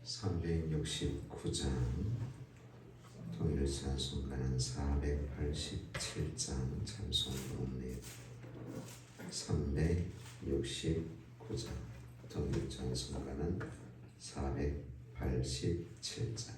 369장 통일 찬송가는 487장 찬송가입니다. 369장 통일 찬송가는 487장.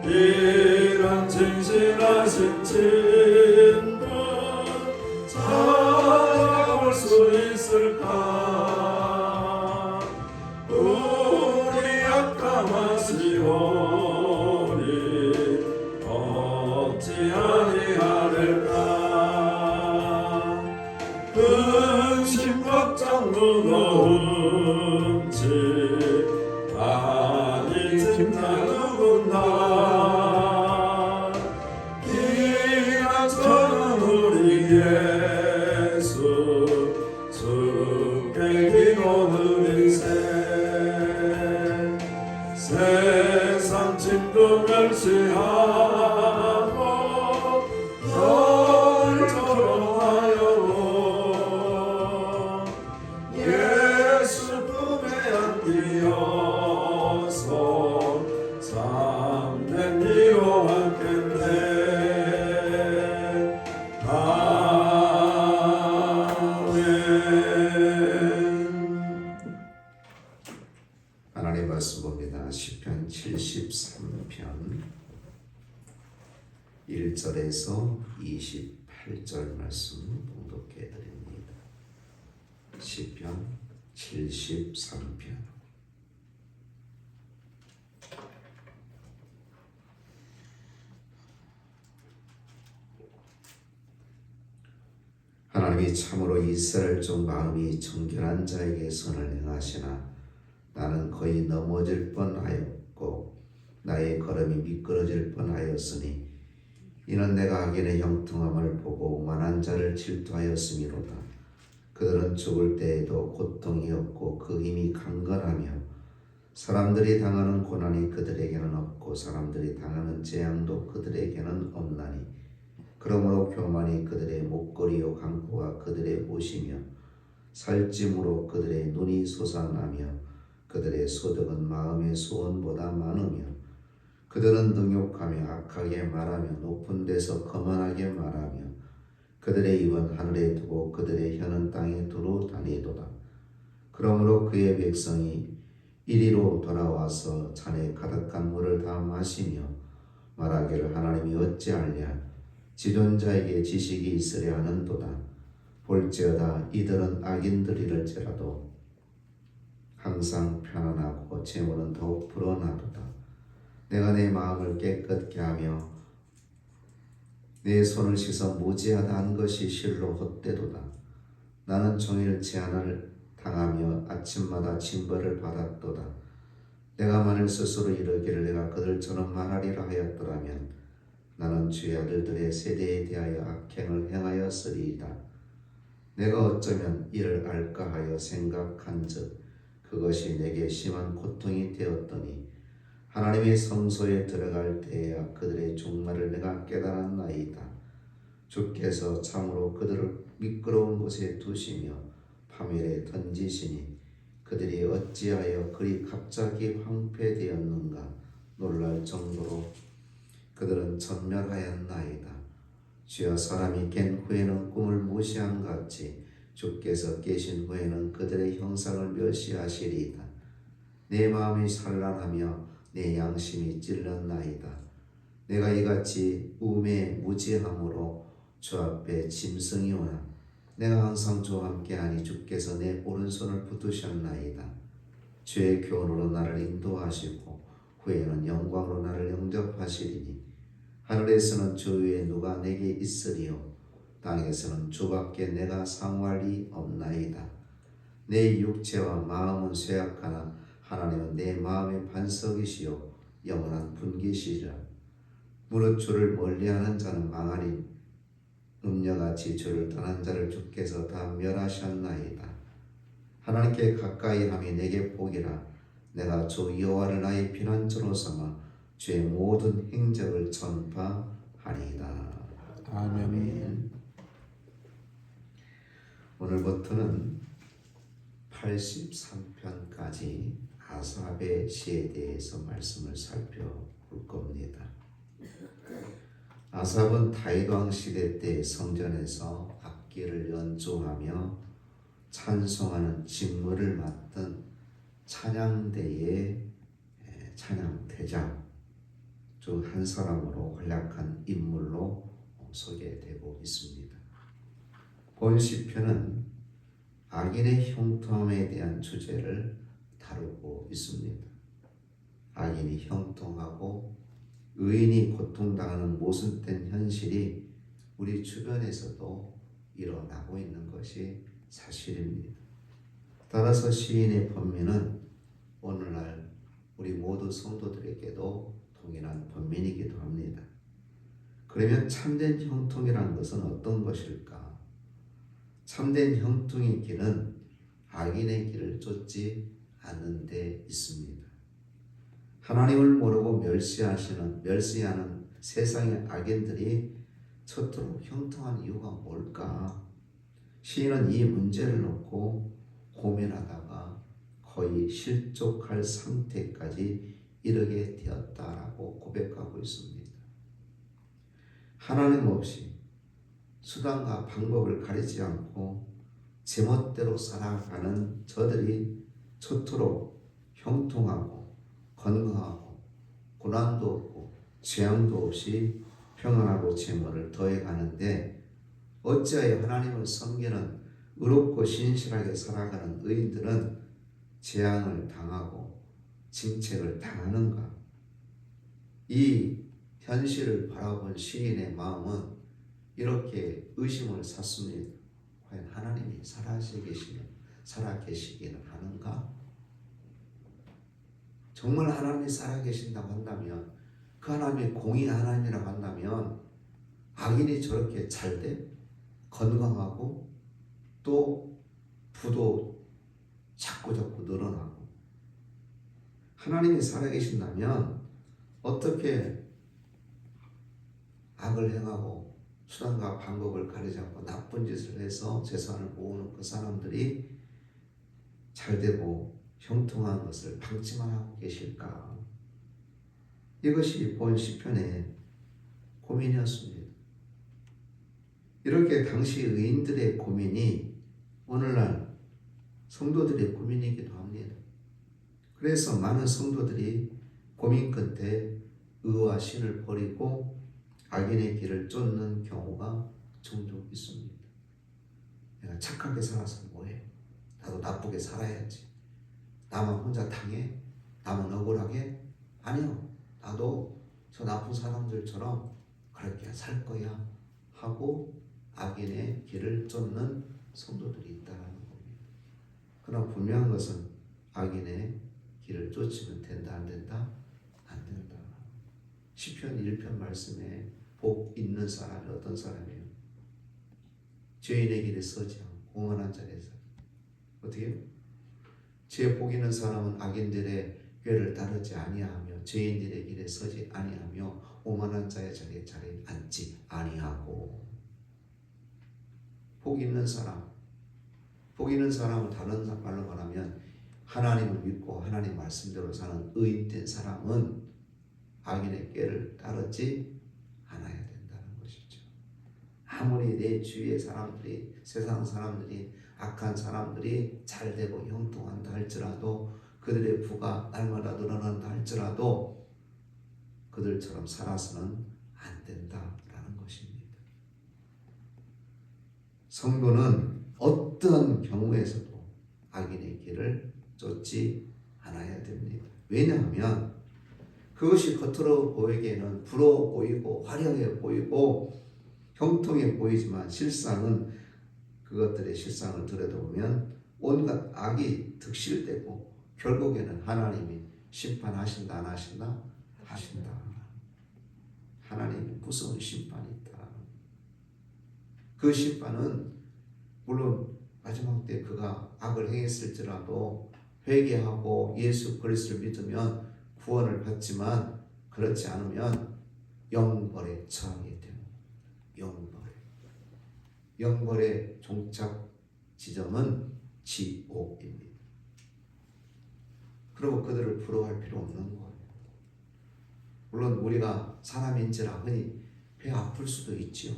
이런 진실하신 친구 찾아볼 수 있을까? 우리 약함하시오니 어찌 아니하될까? 근심 걱정 무거운지 아니 진짜 누군가 이나처럼 우리 예수 주께 기도드린 세상 친구 멸시하고 널 조롱하여 예수 품에 안기어서 참된 위로하겠네. 아멘. 하나님 말씀 봅니다. 시편 73편 1절에서 28절 말씀 봉독해 드립니다. 시편 73편. 하나님이 참으로 이스라엘 종 마음이 정결한 자에게 선을 행하시나 나는 거의 넘어질 뻔하였고 나의 걸음이 미끄러질 뻔하였으니 이는 내가 악인의 형통함을 보고 오만한 자를 질투하였음이로다. 그들은 죽을 때에도 고통이 없고 그 힘이 강건하며 사람들이 당하는 고난이 그들에게는 없고 사람들이 당하는 재앙도 그들에게는 없나니 그러므로 교만이 그들의 목걸이요 강포가 그들의 옷이며 살찜으로 그들의 눈이 솟아나며 그들의 소득은 마음의 소원보다 많으며 그들은 능욕하며 악하게 말하며 높은 데서 거만하게 말하며 그들의 입은 하늘에 두고 그들의 혀는 땅에 두루 다니도다. 그러므로 그의 백성이 이리로 돌아와서 잔에 가득한 물을 다 마시며 말하기를 하나님이 어찌하랴 지존자에게 지식이 있으려 하는도다. 볼지어다 이들은 악인들이랄지라도 항상 편안하고 재물은 더욱 불어나도다. 내가 내 마음을 깨끗게 하며 내 손을 씻어 무지하다 한 것이 실로 헛되도다. 나는 종일 제한을 당하며 아침마다 징벌을 받았도다. 내가 만일 스스로 이르기를 내가 그들처럼 말하리라 하였더라면 나는 주의 아들들의 세대에 대하여 악행을 행하였으리이다. 내가 어쩌면 이를 알까 하여 생각한즉 그것이 내게 심한 고통이 되었더니 하나님의 성소에 들어갈 때에야 그들의 종말을 내가 깨달았나이다. 주께서 참으로 그들을 미끄러운 곳에 두시며 파멸에 던지시니 그들이 어찌하여 그리 갑자기 황폐되었는가 놀랄 정도로 그들은 전멸하였나이다. 주여 사람이 깬 후에는 꿈을 무시한 같이 주께서 계신 후에는 그들의 형상을 멸시하시리이다. 내 마음이 산란하며 내 양심이 찔렸나이다. 내가 이같이 우매에 무지함으로 주 앞에 짐승이 오나 내가 항상 주와 함께하니 주께서 내 오른손을 붙드셨나이다. 주의 교훈으로 나를 인도하시고 후에는 영광으로 나를 영접하시리니 하늘에서는 주 위에 누가 내게 있으리요 땅에서는 주밖에 내가 상호할 리 없나이다. 내 육체와 마음은 쇠약하나 하나님은 내 마음의 반석이시요 영원한 분기시리라. 무릇 주를 멀리하는 자는 망하리 음녀같이 주를 떠난 자를 주께서 다 멸하셨나이다. 하나님께 가까이 함이 내게 복이라. 내가 주 여호와를 나의 피난처로 삼아 주의 모든 행적을 전파하리이다. 아멘. 오늘부터는 83편까지 아삽의 시에 대해서 말씀을 살펴볼 겁니다. 아삽은 다윗 왕 시대 때 성전에서 악기를 연주하며 찬송하는 직무를 맡은 찬양대의 찬양대장 중 한 사람으로 활약한 인물로 소개되고 있습니다. 본 시편은 악인의 형통함에 대한 주제를 다루고 있습니다. 악인이 형통하고 의인이 고통당하는 모순된 현실이 우리 주변에서도 일어나고 있는 것이 사실입니다. 따라서 시인의 번민은 오늘날 우리 모두 성도들에게도 동일한 번민이기도 합니다. 그러면 참된 형통이라는 것은 어떤 것일까? 참된 형통의 길은 악인의 길을 쫓지 않는 데 있습니다. 하나님을 모르고 멸시하는 세상의 악인들이 저토록 형통한 이유가 뭘까? 시인은 이 문제를 놓고 고민하다가 거의 실족할 상태까지 이르게 되었다라고 고백하고 있습니다. 하나님 없이 수단과 방법을 가리지 않고 제멋대로 살아가는 저들이 저토록 형통하고 건강하고 고난도 없고 재앙도 없이 평안하고 재물을 더해가는데 어찌하여 하나님을 섬기는 의롭고 신실하게 살아가는 의인들은 재앙을 당하고 징책을 당하는가? 이 현실을 바라본 시인의 마음은 이렇게 의심을 샀습니다. 과연 하나님이 살아 계시기는 하는가? 정말 하나님이 살아 계신다고 한다면 그 하나님이 공의 하나님이라고 한다면 악인이 저렇게 잘돼? 건강하고 또 부도 자꾸 늘어나고 하나님이 살아계신다면 어떻게 악을 행하고 수단과 방법을 가리지 않고 나쁜 짓을 해서 재산을 모으는 그 사람들이 잘되고 형통한 것을 방치만 하고 계실까? 이것이 본 시편의 고민이었습니다. 이렇게 당시 의인들의 고민이 오늘날 성도들의 고민이기도 합니다. 그래서 많은 성도들이 고민 끝에 의와 신을 버리고 악인의 길을 쫓는 경우가 종종 있습니다. 내가 착하게 살아서 뭐해? 나도 나쁘게 살아야지. 나만 혼자 당해? 나만 억울하게? 아니요. 나도 저 나쁜 사람들처럼 그렇게 살 거야 하고 악인의 길을 쫓는 성도들이 있다는 겁니다. 그러나 분명한 것은 악인의 길을 쫓으면 된다 안 된다? 안 된다. 시편 1편 말씀에 복 있는 사람이 어떤 사람이에요? 죄인의 길에 서지 않고 오만한 자리에 서. 어떻게 해요? 제 복 있는 사람은 악인들의 꾀를 따르지 아니하며 죄인들의 길에 서지 아니하며 오만한 자의 자리에 앉지 아니하고. 복 있는 사람, 복 있는 사람을 다른 말로 말하면 하나님을 믿고 하나님 말씀대로 사는 의인된 사람은 악인의 꾀를 따르지 않아야 된다는 것이죠. 아무리 내 주위의 사람들이, 세상 사람들이, 악한 사람들이 잘되고 형통한다 할지라도, 그들의 부가 날마다 늘어난다 할지라도 그들처럼 살아서는 안 된다라는 것입니다. 성도는 어떤 경우에서도 악인의 길을 쫓지 않아야 됩니다. 왜냐하면 그것이 겉으로 보이기에는 부러워 보이고 화려해 보이고 형통해 보이지만 실상은, 그것들의 실상을 들여다보면 온갖 악이 득실되고 결국에는 하나님이 심판하신다 안 하신다? 하신다. 하나님이 무서운 심판이 있다. 그 심판은 물론 마지막 때 그가 악을 행했을지라도 회개하고 예수 그리스도를 믿으면 구원을 받지만, 그렇지 않으면 영벌에 처하게 됩니다. 영벌의 종착 지점은 지옥입니다. 그리고 그들을 부러워할 필요 없는 거예요. 물론 우리가 사람인지라 흔히 배 아플 수도 있지요.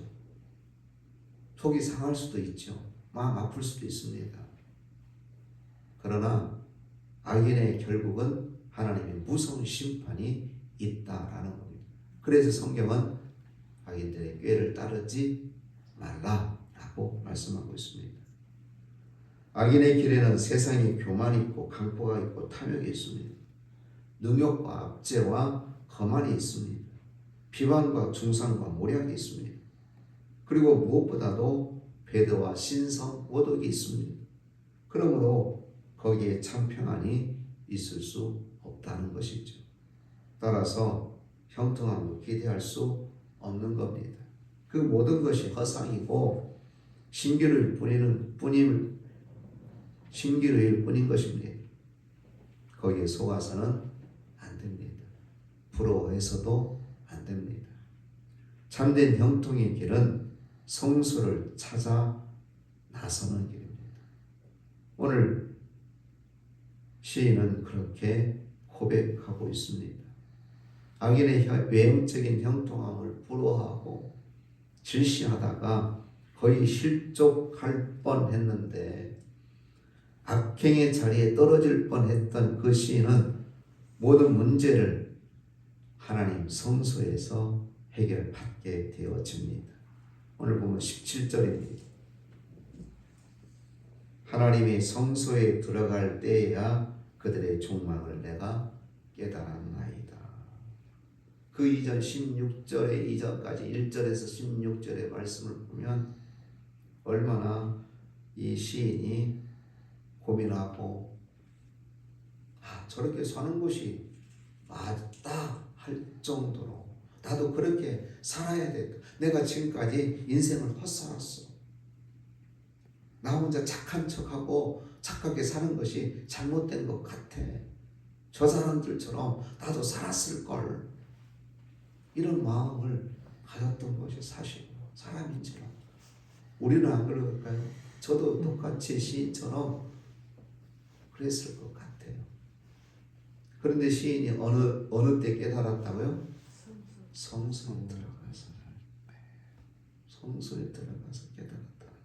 속이 상할 수도 있죠. 마음 아플 수도 있습니다. 그러나 악인의 결국은 하나님의 무서운 심판이 있다라는 겁니다. 그래서 성경은 악인들의 꾀를 따르지 말라라고 말씀하고 있습니다. 악인의 길에는 세상의 교만이 있고 강포가 있고 탐욕이 있습니다. 능욕과 압제와 거만이 있습니다. 비방과 중상과 모략이 있습니다. 그리고 무엇보다도 배도와 신성, 모독이 있습니다. 그러므로 거기에 참 평안이 있을 수 없다는 것이죠. 따라서 형통함을 기대할 수 없는 겁니다. 그 모든 것이 허상이고 신기루일 뿐인 것입니다. 거기에 속아서는 안 됩니다. 부러워해서도 안 됩니다. 참된 형통의 길은 성소를 찾아 나서는 길입니다. 오늘 시인은 그렇게 고백하고 있습니다. 악인의 외형적인 형통함을 부러워하고 질시하다가 거의 실족할 뻔했는데, 악행의 자리에 떨어질 뻔했던 그 시인은 모든 문제를 하나님 성소에서 해결받게 되어집니다. 오늘 보면 17절입니다. 하나님의 성소에 들어갈 때에야 그들의 종망을 내가 깨달았나이다. 그 이전 16절의 이전까지 1절에서 16절의 말씀을 보면 얼마나 이 시인이 고민하고 저렇게 사는 것이 맞다 할 정도로 나도 그렇게 살아야 돼. 내가 지금까지 인생을 헛살았어. 나 혼자 착한 척하고 착하게 사는 것이 잘못된 것 같아. 저 사람들처럼 나도 살았을걸. 이런 마음을 가졌던 것이 사실 사람인지라. 우리는 안 그럴까요? 저도 똑같이 시인처럼 그랬을 것 같아요. 그런데 시인이 어느 때 깨달았다고요? 성소에 들어가서. 성소에 들어가서 깨달았다는 거예요.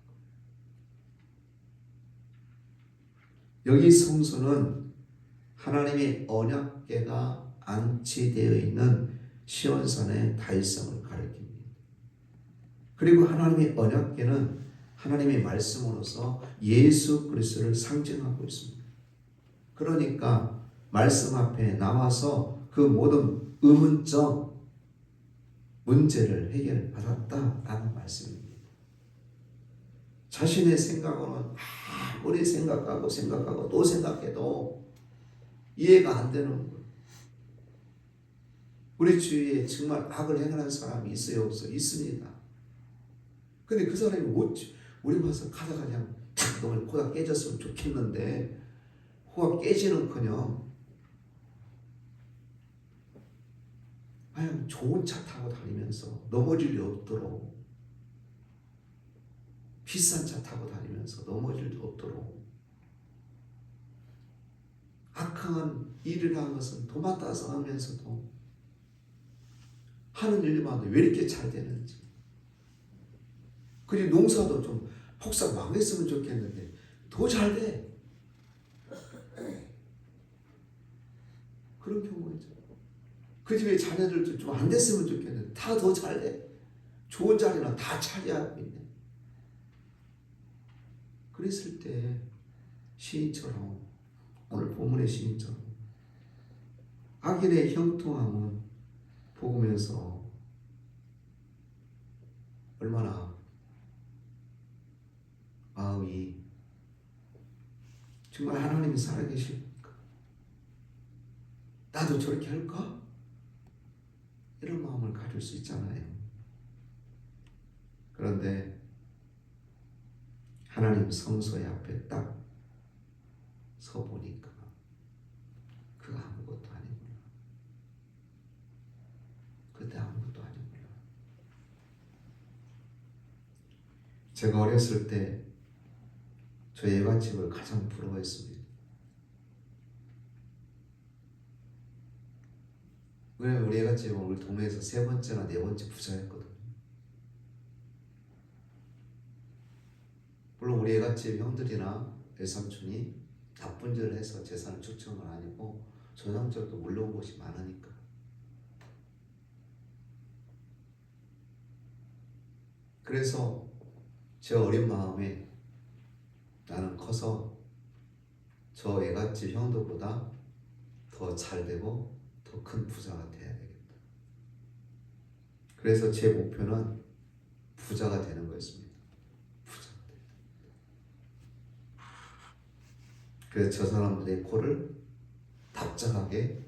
여기 성소는 하나님의 언약궤가 안치되어 있는 시온산의 다윗성을 가리킵니다. 그리고 하나님의 언약궤는 하나님의 말씀으로서 예수 그리스도를 상징하고 있습니다. 그러니까 말씀 앞에 나와서 그 모든 의문점 문제를 해결받았다라는 말씀입니다. 자신의 생각으로는 아무리 생각하고 또 생각해도 이해가 안 되는 거예요. 우리 주위에 정말 악을 행하는 사람이 있어요, 없어요? 있습니다. 근데 그 사람이 우리 와서 가다가 그냥 탁 너무 코가 깨졌으면 좋겠는데 코가 깨지는커녕 그냥 좋은 차 타고 다니면서 넘어질 일 없도록, 비싼 차 타고 다니면서 넘어질 일 없도록 악한 일이라는 것은 도맡아서 하면서도 하는 일마다 왜 이렇게 잘 되는지. 그리고 농사도 좀 혹사 망했으면 좋겠는데 더 잘 돼. 그런 경우가 있죠. 그 집에 자녀들도 좀 안 됐으면 좋겠는데 다 더 잘 돼. 좋은 자리나 다 차지하고 있네. 그랬을 때 시인처럼, 오늘 본문의 시인처럼 악인의 형통함은 보면서 얼마나 마음이 정말 하나님이 살아계실까? 나도 저렇게 할까? 이런 마음을 가질 수 있잖아요. 그런데 하나님 성소의 앞에 딱 서보니까 그거 아무것도 아니구나. 그때 아무것도 아니구나. 제가 어렸을 때 저 예관집을 가장 부러워했습니다. 왜냐면 우리 예관집은 우리 동네에서 세 번째나 네 번째 부자였거든요. 물론 우리 예관집 형들이나 외삼촌이 나쁜 짓을 해서 재산을 축적한 건 아니고 전형적으로 물러온 곳이 많으니까. 그래서 제 어린 마음에 나는 커서 저 애갓집 형들보다 더 잘되고 더 큰 부자가 돼야 되겠다. 그래서 제 목표는 부자가 되는 거였습니다. 부자가 되는. 그래서 저 사람들의 코를 답장하게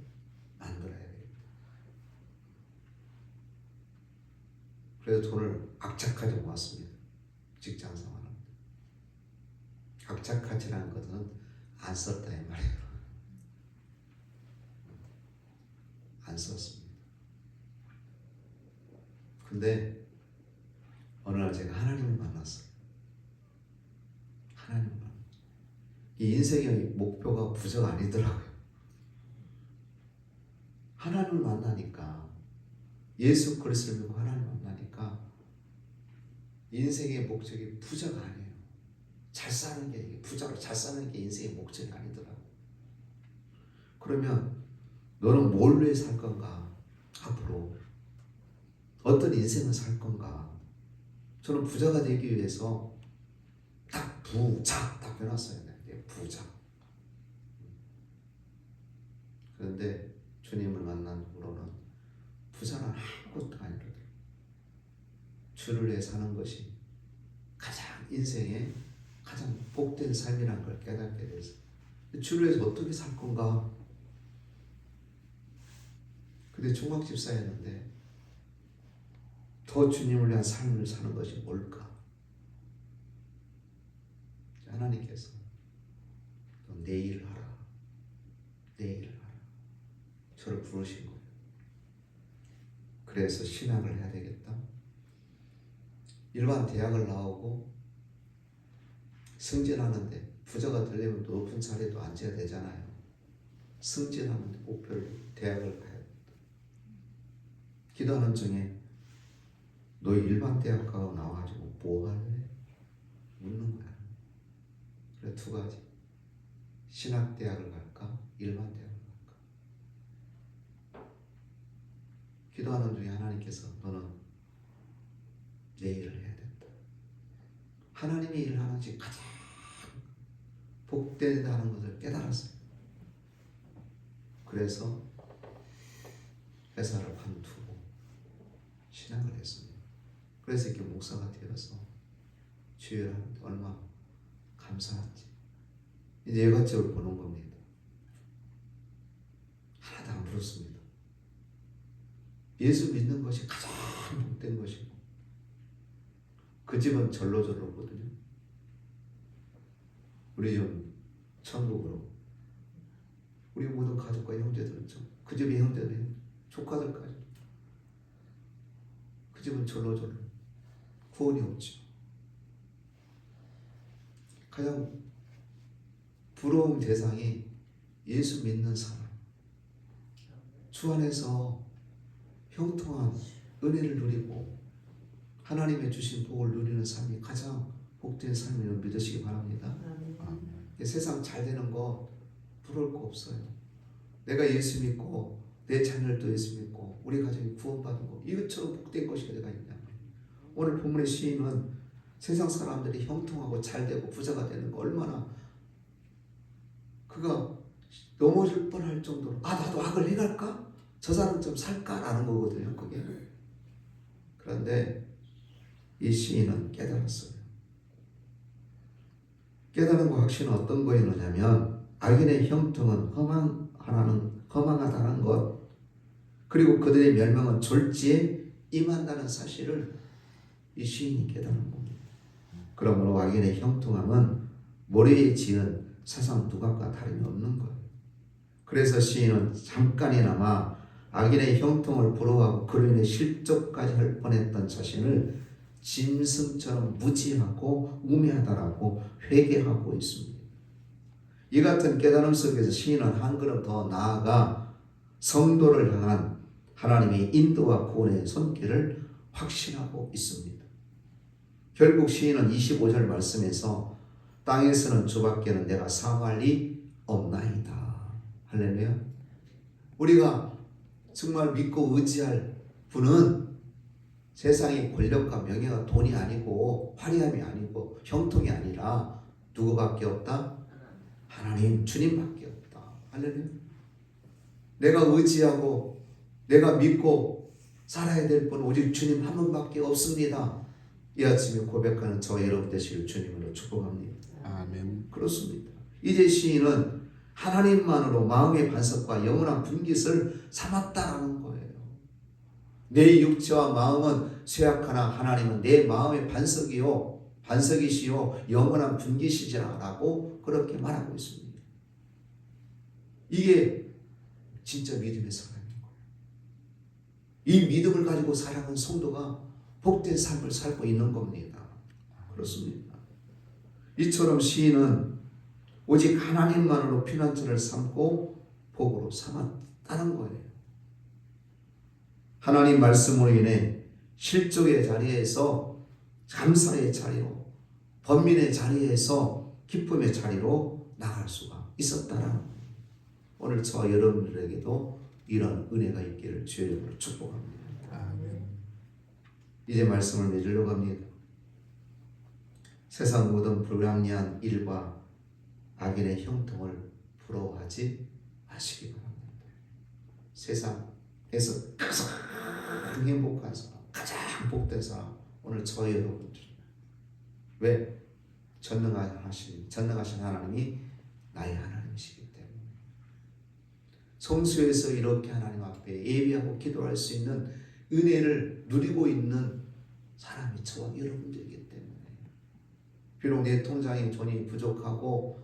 만들어야 되겠다. 그래서 돈을 악착하게 모았습니다. 직장 생활은. 악착하지라는 것은 안 썼다 이 말이에요. 안 썼습니다. 근데 어느 날 제가 하나님을 만났어요. 하나님을 만났어요. 이 인생의 목표가 부자가 아니더라고요. 하나님을 만나니까, 예수 그리스도를 믿고 하나님을 만나니까 인생의 목적이 부자가 아니에요. 잘 사는 게, 부자로 잘 사는 게 인생의 목적이 아니더라고요. 그러면 너는 뭘 위해 살 건가? 앞으로 어떤 인생을 살 건가? 저는 부자가 되기 위해서 딱 부자 딱 해놨어요. 부자. 그런데 주님을 만난 후로는 부자는 아무것도 아니거든요. 주를 위해 사는 것이 가장 인생의 가장 복된 삶이라는 걸 깨닫게 돼서 주를 위해서 어떻게 살 건가? 근데 총각집사였는데 더 주님을 위한 삶을 사는 것이 뭘까? 하나님께서 내 일을 하라. 내 일을 하라. 저를 부르신 거예요. 그래서 신학을 해야 되겠다. 일반 대학을 나오고 승진하는데 부자가 되려면 높은 자리에도 앉아야 되잖아요. 승진하는데 목표를 대학을 가야 된다. 기도하는 중에 너 일반 대학 가고 나와가지고 뭐 할래? 묻는 거야. 그래 두 가지. 신학대학을 갈까? 일반 대학을 갈까? 기도하는 중에 하나님께서 너는 내 일을 해야 된다. 하나님의 일을 하는 것이 가장 복되다는 것을 깨달았어요. 그래서 회사를 관두고 신학을 했습니다. 그래서 이렇게 목사가 되어서 주일하는데 얼마나 감사한지. 이제 예관집을 보는 겁니다. 하나도 안 부럽습니다. 예수 믿는 것이 가장 복된 것이고 그 집은 절로거든요. 우리 집 천국으로 우리 모든 가족과 형제들은 그 집의 형제들 조카들까지 그 집은 절로 구원이 없죠. 가장 부러운 대상이 예수 믿는 사람, 주 안에서 형통한 은혜를 누리고 하나님의 주신 복을 누리는 삶이 가장 복된 삶임을 믿으시기 바랍니다. 세상 잘 되는 거 부러울 거 없어요. 내가 예수 믿고 내 자녀들도 예수 믿고 우리 가정이 구원받은 거, 이것처럼 복된 것이 어디가 있냐. 오늘 본문의 시인은 세상 사람들이 형통하고 잘 되고 부자가 되는 거 얼마나 그가 넘어질 뻔할 정도로 나도 악을 해갈까? 저 사람 좀 살까라는 거거든요. 그게. 그런데 이 시인은 깨달았어요. 깨달은 거 확신은 어떤 거였느냐면 악인의 형통은 허망하다는 것, 그리고 그들의 멸망은 졸지에 임한다는 사실을 이 시인이 깨달은 겁니다. 그러므로 악인의 형통함은 모래에 지은 사상 누각과 다름이 없는 거예요. 그래서 시인은 잠깐이나마 악인의 형통을 부러워하고 그로 인해 실족까지 할 뻔했던 자신을 짐승처럼 무지하고 우매하다라고 회개하고 있습니다. 이 같은 깨달음 속에서 시인은 한 걸음 더 나아가 성도를 향한 하나님의 인도와 구원의 손길을 확신하고 있습니다. 결국 시인은 25절 말씀에서 땅에서는 주밖에는 내가 사모할 리 없나이다. 할렐루야. 우리가 정말 믿고 의지할 분은 세상의 권력과 명예가 돈이 아니고 화려함이 아니고 형통이 아니라 누구밖에 없다? 하나님 주님밖에 없다. 할렐루야. 내가 의지하고 내가 믿고 살아야 될 분은 오직 주님 한 분밖에 없습니다. 이 아침에 고백하는 저와 여러분 되시길 주님으로 축복합니다. 아멘. 그렇습니다. 이제 시인은 하나님만으로 마음의 반석과 영원한 분깃을 삼았다라는 거예요. 내 육체와 마음은 쇠약하나 하나님은 내 마음의 반석이시요 영원한 분깃이시라라고 그렇게 말하고 있습니다. 이게 진짜 믿음의 사람인 거예요. 이 믿음을 가지고 살아가는 성도가 복된 삶을 살고 있는 겁니다. 그렇습니다. 이처럼 시인은 오직 하나님만으로 피난처를 삼고 복으로 삼았다는 거예요. 하나님 말씀으로 인해 실족의 자리에서 감사의 자리로, 번민의 자리에서 기쁨의 자리로 나갈 수가 있었다라는 거예요. 오늘 저와 여러분들에게도 이런 은혜가 있기를 주의 이름으로 축복합니다. 아멘. 이제 말씀을 맺으려고 합니다. 세상 모든 불합리한 일과 악인의 형통을 부러워하지 마시기 바랍니다. 세상에서 가장 행복한 사람, 가장 복된 사람, 오늘 저희 여러분들. 왜? 전능하신 하나님이 나의 하나님이시기 때문에. 성수에서 이렇게 하나님 앞에 예배하고 기도할 수 있는 은혜를 누리고 있는 사람이 저와 여러분들이기 때문에. 비록 내 통장에 돈이 부족하고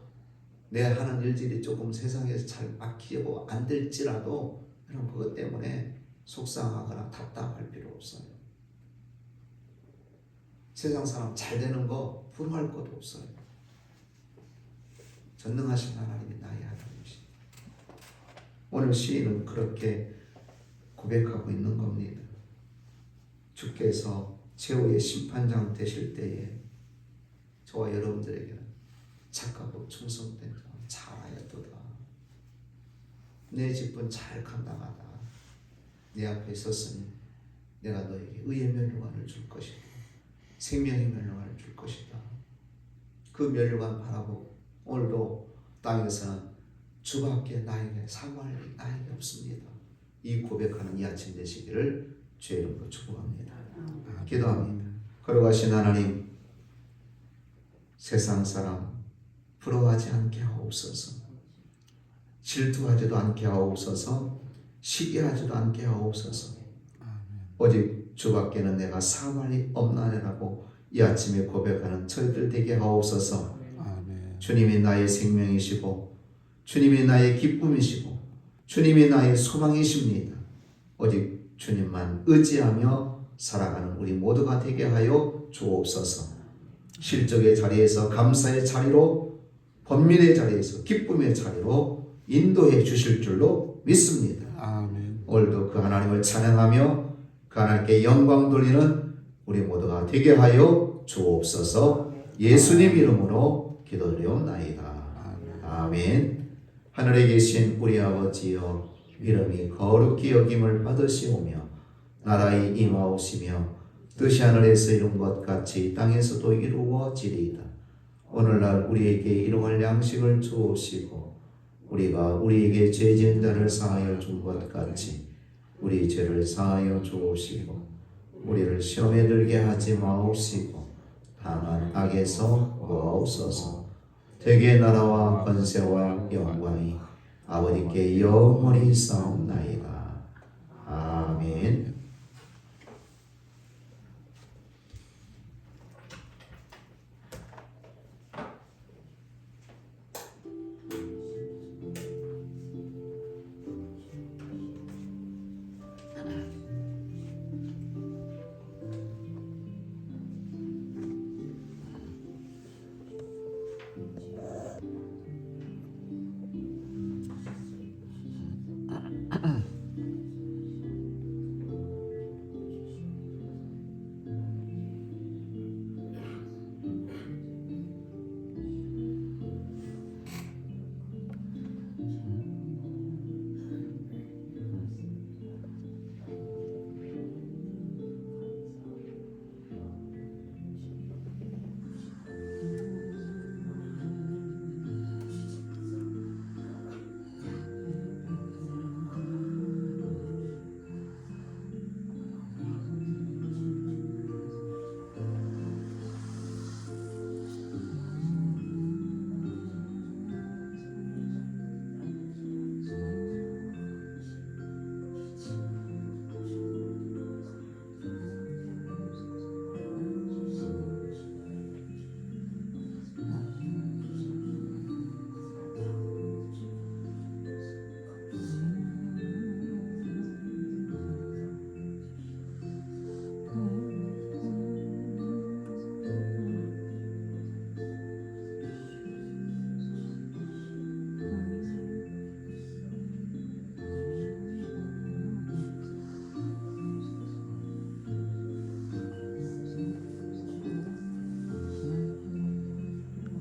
내 하는 일들이 조금 세상에서 잘 막히고 안 될지라도 여러분 그것 때문에 속상하거나 답답할 필요 없어요. 세상 사람 잘 되는 거 부러워할 것도 없어요. 전능하신 하나님이 나의 하나님이십니다. 오늘 시인은 그렇게 고백하고 있는 겁니다. 주께서 최후의 심판장 되실 때에 저와 여러분들에게는 착하고 충성된 자 잘하였도다. 내 직분 잘 감당하다. 내 앞에 섰으니 내가 너에게 의의 멸류관을 줄 것이다. 생명의 멸류관을 줄 것이다. 그 멸류관 바라보고 오늘도 땅에서는 주밖에 나에게 사모할 일이 나에게 없습니다. 이 고백하는 이 아침 되시기를 주의 이름으로 축복합니다. 기도합니다. 거룩하신 하나님, 세상 사람 부러워하지 않게 하옵소서. 질투하지도 않게 하옵소서. 시기하지도 않게 하옵소서. 오직 주밖에는 내가 사모할 일 없나니라고 이 아침에 고백하는 저희들 되게 하옵소서. 아멘. 주님이 나의 생명이시고 주님이 나의 기쁨이시고 주님이 나의 소망이십니다. 오직 주님만 의지하며 살아가는 우리 모두가 되게 하여 주옵소서. 실족의 자리에서 감사의 자리로, 번민의 자리에서 기쁨의 자리로 인도해 주실 줄로 믿습니다. 아멘. 오늘도 그 하나님을 찬양하며 그 하나님께 영광 돌리는 우리 모두가 되게 하여 주옵소서. 예수님 이름으로 기도드리옵나이다. 아멘. 하늘에 계신 우리 아버지여, 이름이 거룩히 여김을 받으시오며 나라의 임하오시며 뜻이 하늘에서 이룬 것 같이 땅에서도 이루어지리이다. 오늘날 우리에게 일용할 양식을 주옵시고 우리가 우리에게 죄 지은 자를 사하여 준 것 같이 우리 죄를 사하여 주옵시고 우리를 시험에 들게 하지 마옵시고 다만 악에서 구하옵소서. 대개 나라와 권세와 영광이 아버지께 영원히 있사옵나이다.